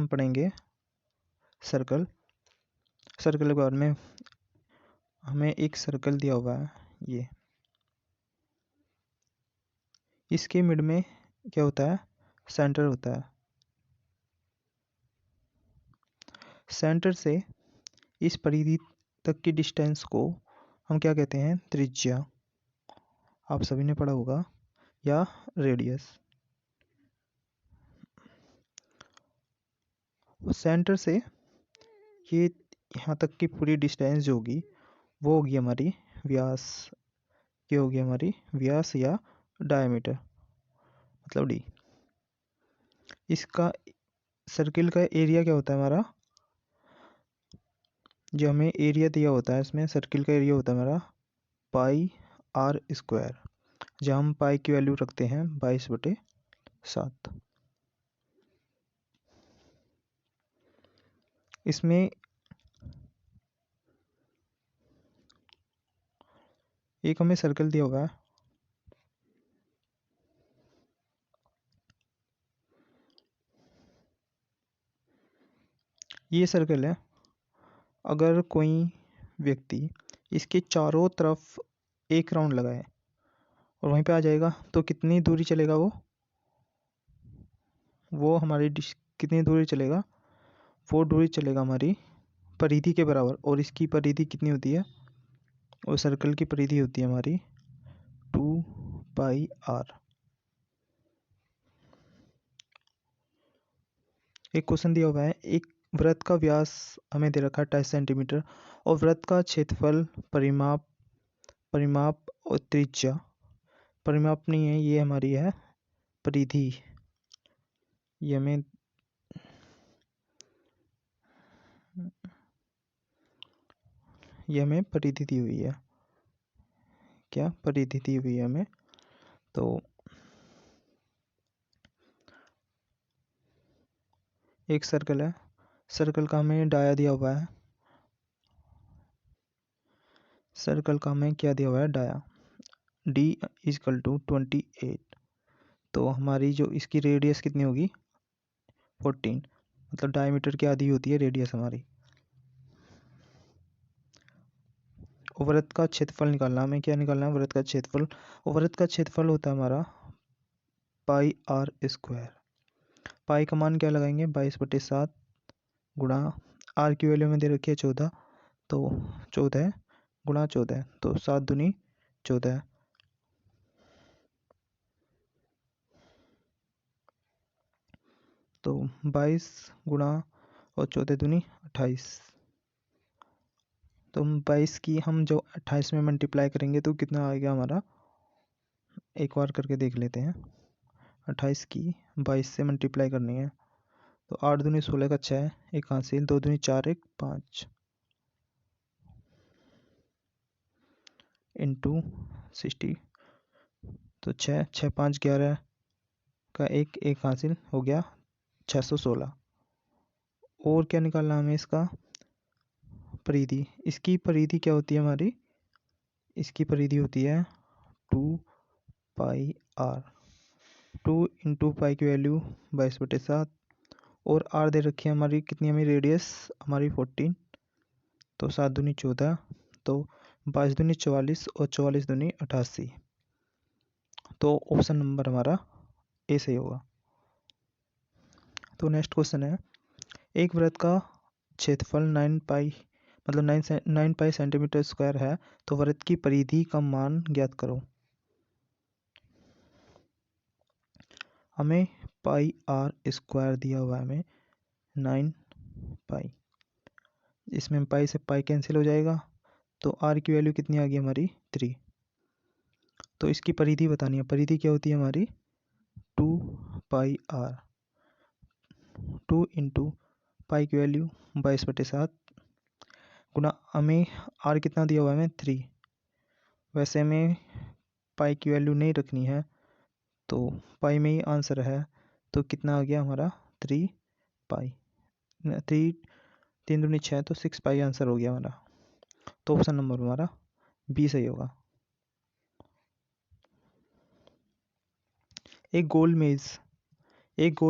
हम पढ़ेंगे circle. Circle के बारे में हमें एक सर्कल दिया हुआ है, ये इसके मिड में क्या होता है, सेंटर होता है। सेंटर से इस परिधि तक की डिस्टेंस को हम क्या कहते हैं, त्रिज्या। आप सभी ने पढ़ा होगा, या रेडियस। सेंटर से ये यहाँ तक की पूरी डिस्टेंस जो होगी वो होगी हमारी व्यास। क्या होगी हमारी व्यास या डायमीटर, मतलब डी। इसका सर्किल का एरिया क्या होता है हमारा, जो हमें एरिया दिया होता है इसमें सर्किल का एरिया होता है हमारा पाई आर स्क्वायर, जहाँ हम पाई की वैल्यू रखते हैं 22/7। इसमें एक हमें सर्कल दिया हुआ है, ये सर्कल है। अगर कोई व्यक्ति इसके चारों तरफ एक राउंड लगाए और वहीं पे आ जाएगा तो कितनी दूरी चलेगा वो हमारी कितनी दूरी चलेगा, वो दूरी चलेगा हमारी परिधि के बराबर। और इसकी परिधि कितनी होती है, और सर्कल की परिधि होती है हमारी 2πr। एक क्वेश्चन दिया हुआ है, एक वृत्त का व्यास हमें दे रखा है 28 सेंटीमीटर और वृत्त का क्षेत्रफल परिमाप और त्रिज्या, परिमाप नहीं है ये हमारी है परिधि, ये हमें परिधि दी हुई है। क्या परिधि दी हुई है हमें, तो एक सर्कल है, सर्कल का हमें डाया दिया हुआ है, सर्कल का हमें क्या दिया हुआ है, डाया d = 28। तो हमारी जो इसकी रेडियस कितनी होगी 14, मतलब डायमीटर की आधी होती है रेडियस हमारी। वृत्त का क्षेत्रफल निकालना, हमें क्या निकालना है, वृत्त का क्षेत्रफल। वृत्त का क्षेत्रफल होता है हमारा पाई आर स्क्वायर। पाई का मान क्या लगाएंगे 22/7 गुणा आर की वैल्यू में दे रखी है 14, तो 14 गुणा 14, तो 7 दूनी 14, तो 22 गुणा और 14 दूनी 28। तो 22 की हम जो 28 में मल्टीप्लाई करेंगे तो कितना आएगा हमारा, एक बार करके देख लेते हैं। 28 की 22 से मल्टीप्लाई करनी है तो 8 दूनी 16 का 6, एक हासिल, 2 दूनी 4, 1 5 इंटू 60, तो 6 6 5 11 का एक हासिल हो गया 616। और क्या निकालना हमें, इसका परिधि। इसकी परिधि क्या होती है हमारी, इसकी परिधि होती है 2πr। 2 इंटू पाई की वैल्यू 22/7 और आर दे रखी है हमारी कितनी, हमें रेडियस हमारी 14, तो 7 दूनी 14, तो 22 दूनी 44 और 44 दूनी 88। तो ऑप्शन नंबर हमारा ए सही होगा। तो नेक्स्ट क्वेश्चन है, एक वृत्त का क्षेत्रफल 9 पाई सेंटीमीटर स्क्वायर है, तो वृत्त की परिधि का मान ज्ञात करो। हमें पाई आर स्क्वायर दिया हुआ है, हमें 9 पाई, इसमें पाई से पाई कैंसिल हो जाएगा, तो आर की वैल्यू कितनी आ गई हमारी 3। तो इसकी परिधि बतानी है, परिधि क्या होती है हमारी 2πr। 2 इंटू पाई की वैल्यू 22/7 गुणा हमें आर कितना दिया हुआ है हमें 3। वैसे हमें पाई की वैल्यू नहीं रखनी है तो पाई में ही आंसर है, तो कितना आ गया हमारा 3 पाई, 3 3 दूनी 6, तो 6 पाई आंसर हो गया हमारा। तो ऑप्शन नंबर हमारा बी सही होगा। एक गोल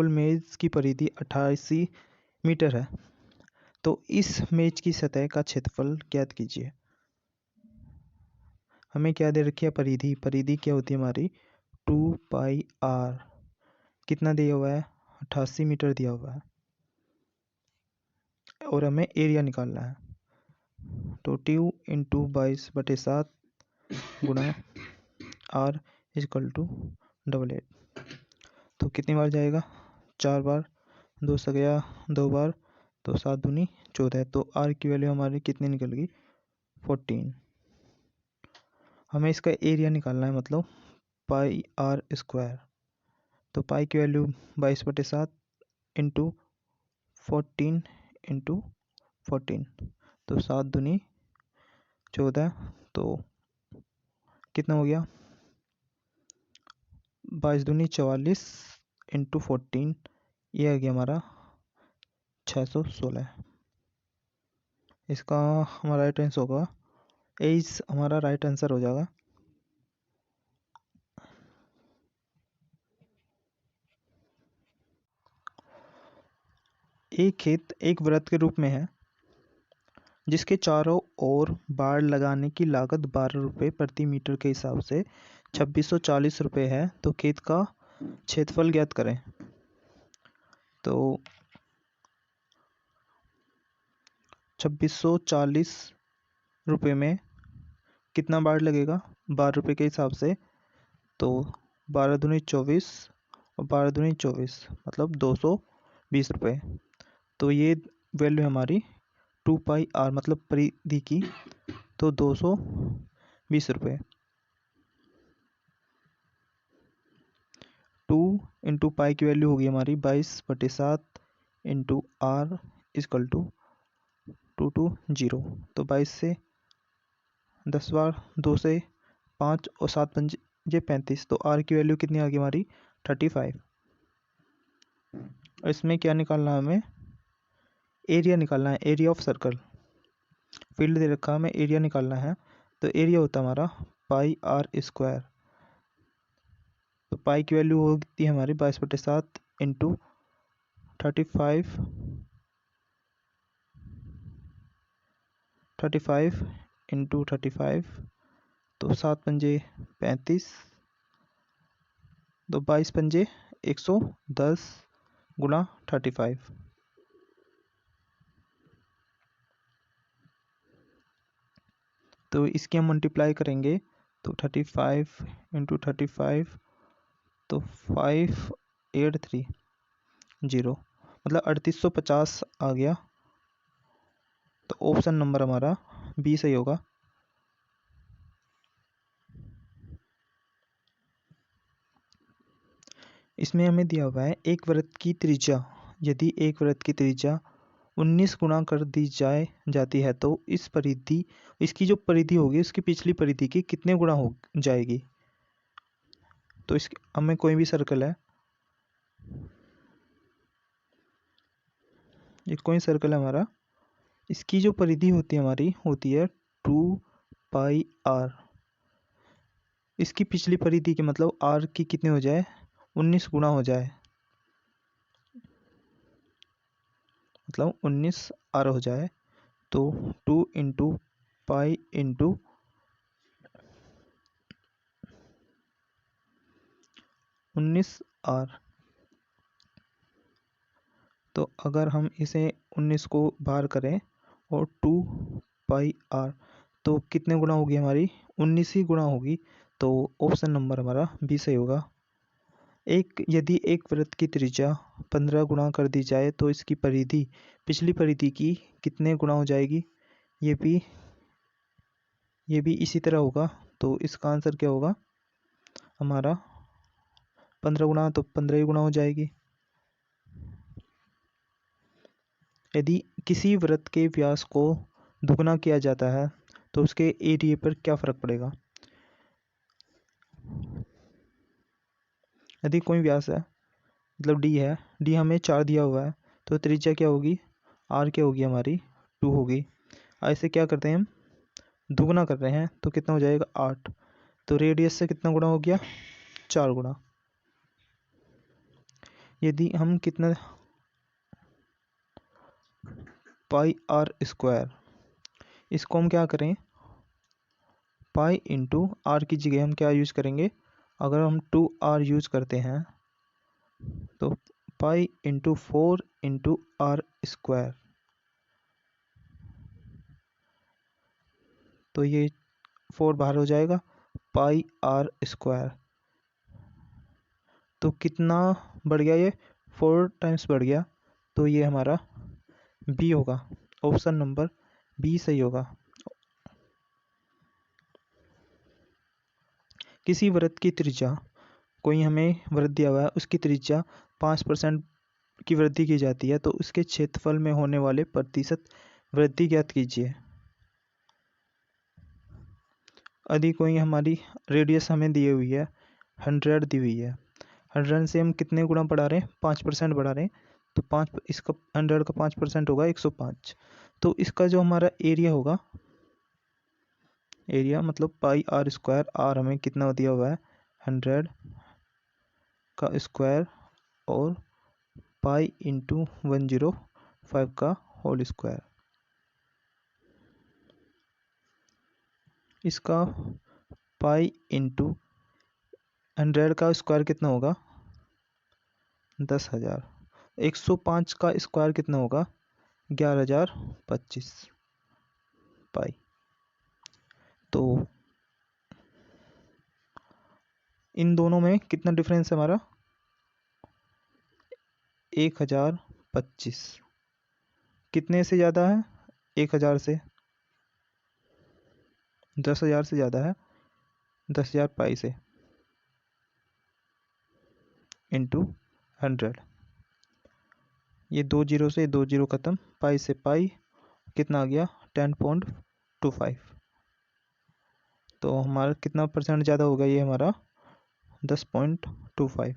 मेज की परिधि 88 मीटर है। तो इस मेज की सतह का क्षेत्रफल ज्ञात कीजिए। हमें क्या दे रखी है, परिधि। परिधि क्या होती है हमारी, 2πr। कितना दिया हुआ है, 88 मीटर दिया हुआ है। और हमें एरिया निकालना है, तो 2 × 22/7 गुणा r = 88। तो कितनी बार जाएगा, 4 बार। 2 से गया 2 बार, तो 7 दूनी 14। तो r की वैल्यू हमारी कितनी निकल गई, 14। हमें इसका एरिया निकालना है, मतलब πr²। तो पाई की वैल्यू 22/7 × 14 × 14, तो 7 दूनी 14। तो कितना हो गया, 22 दूनी 44 × 14, ये आ गया हमारा 616। इसका हमारा राइट आंसर होगा, एज हमारा राइट आंसर हो जाएगा। एक खेत एक वृत्त के रूप में है, जिसके चारों ओर बाड़ लगाने की लागत 12 रुपये प्रति मीटर के हिसाब से 2640 रुपये है। तो खेत का क्षेत्रफल ज्ञात करें। तो 2640 रुपये में कितना बाड़ लगेगा, 12 रुपये के हिसाब से। तो 12 दूनी 24 और 12 दूनी 24, मतलब 220 रुपये। तो ये वैल्यू हमारी 2πr, मतलब परिधि की, तो 220 रुपये। 2 × पाई की वैल्यू होगी हमारी 22/7 × r = 220। तो 22 से 10 बार, 2 से 5 और 7 पंजे 35। तो r की वैल्यू कितनी आ गई हमारी, 35। और इसमें क्या निकालना है हमें, एरिया निकालना है, एरिया ऑफ सर्कल। फील्ड दे रखा है, हमें एरिया निकालना है। तो एरिया होता है हमारा πr²। तो पाई की वैल्यू होती है हमारी 22/7 × 35 × 35। तो 7 पंजे 35, तो 22 पंजे 110 × 35। तो इसकी हम मल्टीप्लाई करेंगे, तो 35 × 35, तो 5830, मतलब 3850 आ गया। तो ऑप्शन नंबर हमारा बी सही होगा। इसमें हमें दिया हुआ है, एक वृत्त की त्रिज्या, यदि एक वृत्त की त्रिज्या 19 गुणा कर दी जाती है, तो इस परिधि, इसकी जो परिधि होगी उसकी पिछली परिधि की कितने गुणा हो जाएगी। तो इस हमें कोई भी सर्कल है, ये कोई सर्कल है हमारा, इसकी जो परिधि होती है हमारी, होती है 2πr। इसकी पिछली परिधि के मतलब r की कितनी हो जाए, 19 गुणा हो जाए, मतलब 19 r हो जाए। तो 2 × पाई × 19r। तो अगर हम इसे 19 को बाहर करें और 2πr, तो कितने गुणा होगी हमारी, 19 ही गुणा होगी। तो ऑप्शन नंबर हमारा बी सही होगा। यदि एक वृत्त की त्रिज्या 15 गुणा कर दी जाए, तो इसकी परिधि पिछली परिधि की कितने गुणा हो जाएगी। ये भी इसी तरह होगा। तो इसका आंसर क्या होगा हमारा, 15 गुणा, तो 15 ही गुणा हो जाएगी। यदि किसी वृत्त के व्यास को दुगना किया जाता है, तो उसके एरिया पर क्या फर्क पड़ेगा। यदि कोई व्यास है, मतलब डी है, डी हमें 4 दिया हुआ है, तो त्रिज्या क्या होगी, आर क्या होगी हमारी, 2 होगी। ऐसे क्या करते हैं हम, दुगना कर रहे हैं, तो कितना हो जाएगा, 8। तो रेडियस से कितना गुणा हो गया, 4 गुणा। यदि हम कितना पाई आर स्क्वायर, इसको हम क्या करें, पाई इंटू आर की जगह हम क्या यूज करेंगे, अगर हम 2r यूज करते हैं तो pi into 4 into r square, तो ये 4 बाहर हो जाएगा, पाई आर स्क्वायर, तो कितना बढ़ गया, ये 4 टाइम्स बढ़ गया, तो ये हमारा बी होगा, ऑप्शन नंबर बी सही होगा। किसी वृत्त की त्रिज्या, कोई हमें वृत्त दिया हुआ है, उसकी त्रिज्या 5% की वृद्धि की जाती है, तो उसके क्षेत्रफल में होने वाले प्रतिशत वृद्धि ज्ञात कीजिए। यदि कोई हमारी रेडियस हमें दी हुई है 100 दी हुई है, 100 से हम कितने गुना बढ़ा रहे हैं, 5% बढ़ा रहे हैं, तो 5 इसका 100 का 5% होगा 105, तो इसका जो हमारा एरिया होगा, एरिया मतलब पाई आर स्क्वायर, आर हमें कितना दिया हुआ है 100 का स्क्वायर और पाई इंटू 105 का होल स्क्वायर, इसका पाई इंटू 100 का स्क्वायर कितना होगा 10,000, 105 का स्क्वायर कितना होगा 11,025 पाई, तो इन दोनों में कितना डिफरेंस है हमारा 1,025, कितने से ज़्यादा है 1,000 से, 10,000 से ज़्यादा है, 10,000 पाई से इंटू 100, ये 2 जीरो से 2 जीरो ख़त्म, पाई से पाई कितना आ गया 10.25, तो हमारा कितना परसेंट ज़्यादा होगा, ये हमारा 10.25,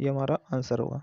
ये हमारा आंसर होगा।